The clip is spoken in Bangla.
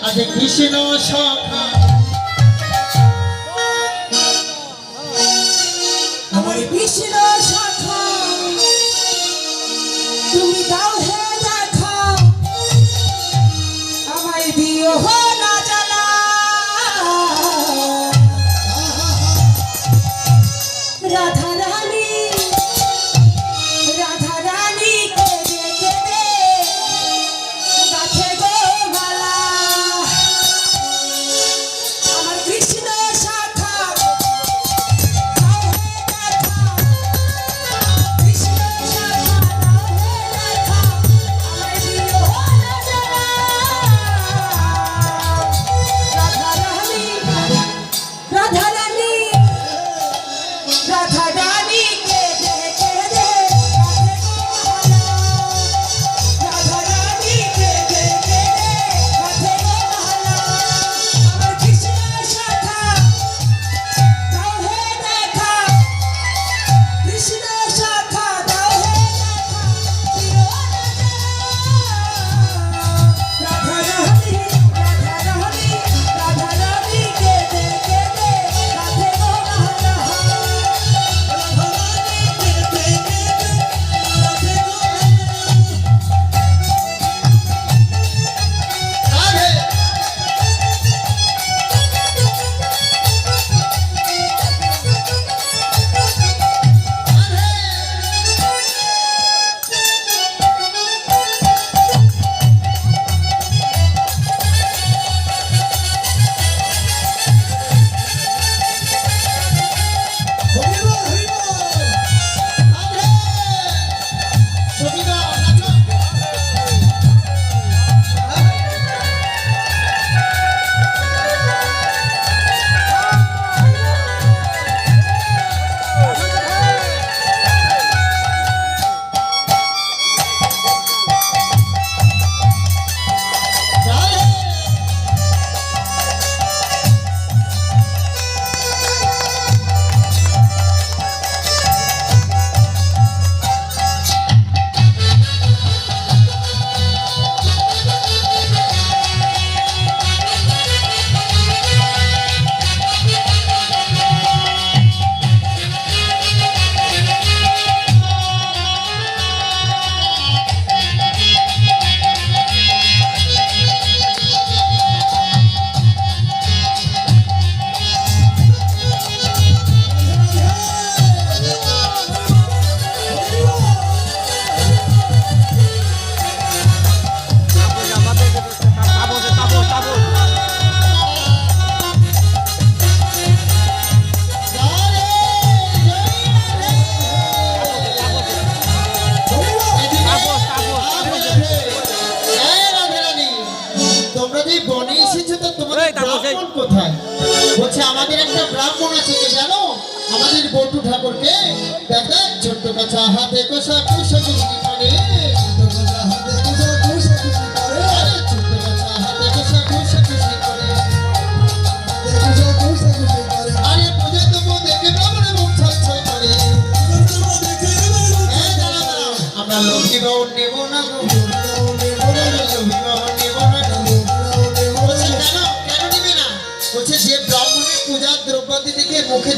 আজ কৃষ্ণ সখা আমার কৃষ্ণ সখা তুমি দাও হে দেখা আমায় দিও না জ্বালা রাধা রানী রাধা রানী কেঁদে কেঁদে গাছে গো মালা আমার কৃষ্ণ সখা দাও হে দেখা কৃষ্ণ সখা দাও হে দেখা আমায় দিও না জ্বালা রাধা রানী রাধা রানী রাধা রানী কেঁদে কেঁদে গাছে গো মালা রাধা রানী কেঁদে কেঁদে গাছে গো মালা আমার কৃষ্ণ সখা দাও হে দেখা কৃষ্ণ সখা দাও হে দেখা দিও না জ্বালা রাধা রানী রাধা রানী রাধা রানী কেঁদে কেঁদে গাছে গো মালা রাধে সবিতা তোমরা যে বনে এসেছো তো তোমাদের ব্রাহ্মণ কোথায়? বলছে আমাদের একটা ব্রাহ্মণ আছে কে জানো? আমাদের বটু ঠাকুরকে দেখ দেখ ছোট্ট কাছা হাতে কষা কুশা কুশি করে আরে ছোট্ট কাছা হাতে কষা কুশা কুশি করে আরে পূজা তবু দেখে ব্রাহ্মণের মুখ ছলছল করে দাঁড়াও দাঁড়াও আমরা লক্ষ্মী বাউন নেব না গো লক্ষ্মী বাউন নেব না গো বলছে কেন কেন নিবে না? বলছে যে ব্রাহ্মণের পূজার দ্রব্যাদি দিকে মুখে